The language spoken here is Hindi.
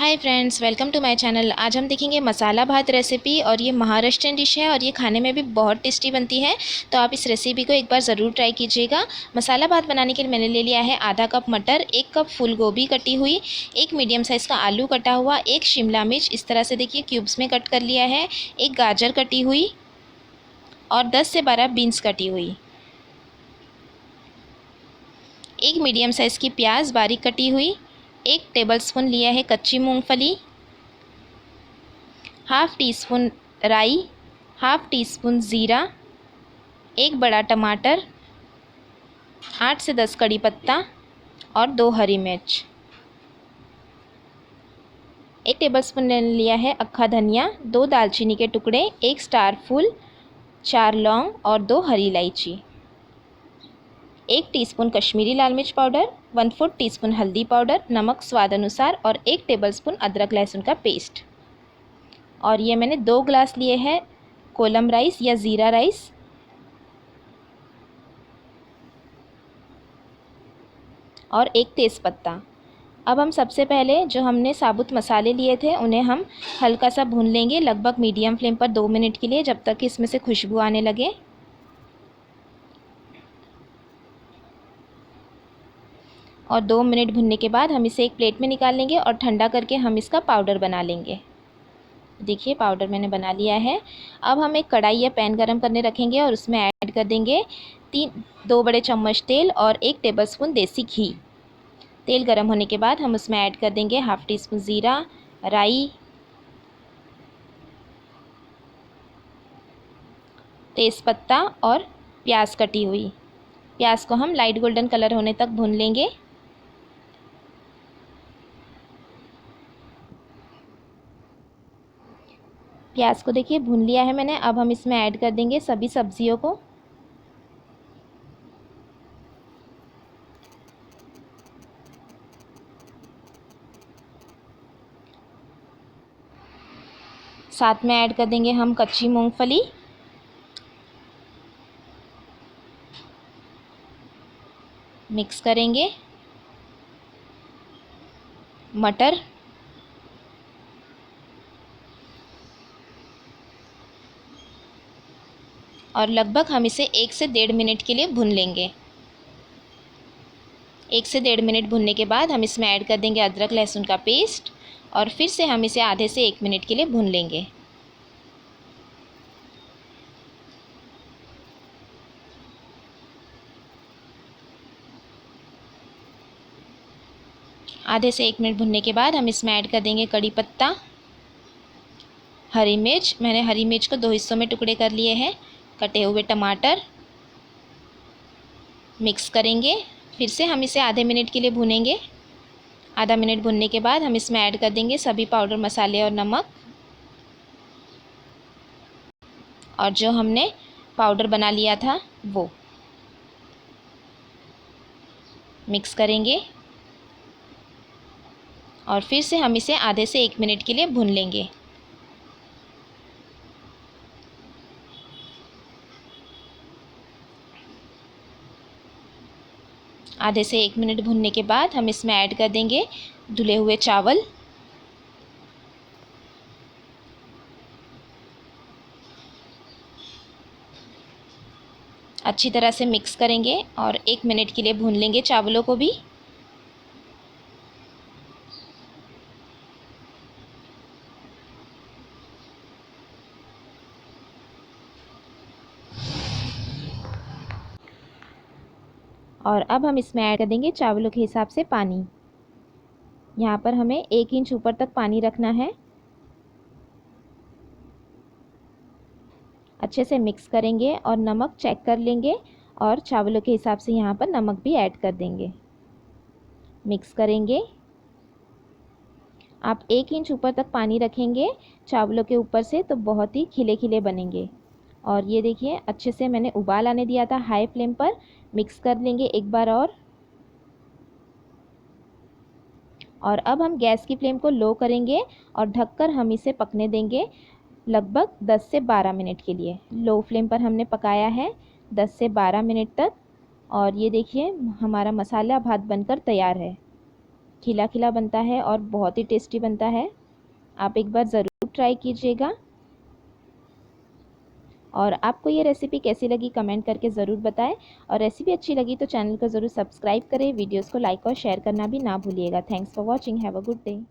Hi friends, welcome to my channel. आज हम देखेंगे मसाला भात रेसिपी और ये महाराष्ट्रियन डिश है और ये खाने में भी बहुत टेस्टी बनती है। तो आप इस रेसिपी को एक बार ज़रूर ट्राई कीजिएगा। मसाला भात बनाने के लिए मैंने ले लिया है आधा कप मटर, 1 कप फूल गोभी कटी हुई, 1 मीडियम साइज़ का आलू कटा हुआ, 1 शिमला मिर्च इस तरह से देखिए क्यूब्स में कट कर लिया है, 1 गाजर कटी हुई और 10 से 12 बीन्स कटी हुई, 1 मीडियम साइज़ की प्याज बारीक कटी हुई, 1 टेबलस्पून लिया है कच्ची मूंगफली, हाफ़ टी स्पून राई, हाफ़ टी स्पून ज़ीरा, 1 बड़ा टमाटर, 8 से 10 कड़ी पत्ता और 2 हरी मिर्च, 1 टेबलस्पून लिया है अक्खा धनिया, 2 दालचीनी के टुकड़े, 1 स्टार फूल, 4 लौंग और 2 हरी इलायची, 1 टीस्पून कश्मीरी लाल मिर्च पाउडर, 1/4 टीस्पून हल्दी पाउडर, नमक स्वाद अनुसार और 1 टेबलस्पून अदरक लहसुन का पेस्ट। और ये मैंने 2 ग्लास लिए हैं कोलम राइस या ज़ीरा राइस। और 1 तेज़पत्ता। अब हम सबसे पहले जो हमने साबुत मसाले लिए थे उन्हें हम हल्का सा भून लेंगे, लगभग मीडियम फ्लेम पर 2 मिनट के लिए, जब तक कि इसमें से खुशबू आने लगे। और 2 मिनट भुनने के बाद हम इसे एक प्लेट में निकाल लेंगे और ठंडा करके हम इसका पाउडर बना लेंगे। देखिए पाउडर मैंने बना लिया है। अब हम एक कढ़ाई या पैन गरम करने रखेंगे और उसमें ऐड कर देंगे 2 बड़े चम्मच तेल और 1 टेबलस्पून देसी घी। तेल गरम होने के बाद हम उसमें ऐड कर देंगे हाफ़ टी स्पून ज़ीरा, राई, तेज़पत्ता और प्याज कटी हुई। प्याज को हम लाइट गोल्डन कलर होने तक भून लेंगे। प्याज को देखिए भून लिया है मैंने। अब हम इसमें ऐड कर देंगे सभी सब्जियों को। साथ में ऐड कर देंगे हम कच्ची मूंगफली, मिक्स करेंगे, मटर, और लगभग हम इसे 1 से 1.5 मिनट के लिए भून लेंगे। 1 से 1.5 मिनट भुनने के बाद हम इसमें ऐड कर देंगे अदरक लहसुन का पेस्ट और फिर से हम इसे आधे से 1 मिनट के लिए भून लेंगे। आधे से 1 मिनट भुनने के बाद हम इसमें ऐड कर देंगे कड़ी पत्ता, हरी मिर्च, मैंने हरी मिर्च को 2 हिस्सों में टुकड़े कर लिए हैं, कटे हुए टमाटर, मिक्स करेंगे। फिर से हम इसे आधे मिनट के लिए भूनेंगे। आधा मिनट भुनने के बाद हम इसमें ऐड कर देंगे सभी पाउडर मसाले और नमक, और जो हमने पाउडर बना लिया था वो मिक्स करेंगे और फिर से हम इसे आधे से 1 मिनट के लिए भून लेंगे। आधे से 1 मिनट भुनने के बाद हम इसमें ऐड कर देंगे धुले हुए चावल, अच्छी तरह से मिक्स करेंगे और 1 मिनट के लिए भून लेंगे चावलों को भी। और अब हम इसमें ऐड कर देंगे चावलों के हिसाब से पानी। यहाँ पर हमें 1 इंच ऊपर तक पानी रखना है। अच्छे से मिक्स करेंगे और नमक चेक कर लेंगे और चावलों के हिसाब से यहाँ पर नमक भी ऐड कर देंगे। मिक्स करेंगे। आप 1 इंच ऊपर तक पानी रखेंगे चावलों के ऊपर से तो बहुत ही खिले खिले बनेंगे। और ये देखिए अच्छे से मैंने उबाल आने दिया था हाई फ्लेम पर। मिक्स कर लेंगे एक बार और अब हम गैस की फ्लेम को लो करेंगे और ढककर हम इसे पकने देंगे लगभग 10 से 12 मिनट के लिए। लो फ्लेम पर हमने पकाया है 10 से 12 मिनट तक। और ये देखिए हमारा मसाला भात बनकर तैयार है। खिला खिला बनता है और बहुत ही टेस्टी बनता है। आप एक बार ज़रूर ट्राई कीजिएगा। और आपको ये रेसिपी कैसी लगी कमेंट करके ज़रूर बताएं। और रेसिपी अच्छी लगी तो चैनल को ज़रूर सब्सक्राइब करें, वीडियोस को लाइक और शेयर करना भी ना भूलिएगा। Thanks for watching, have a good day.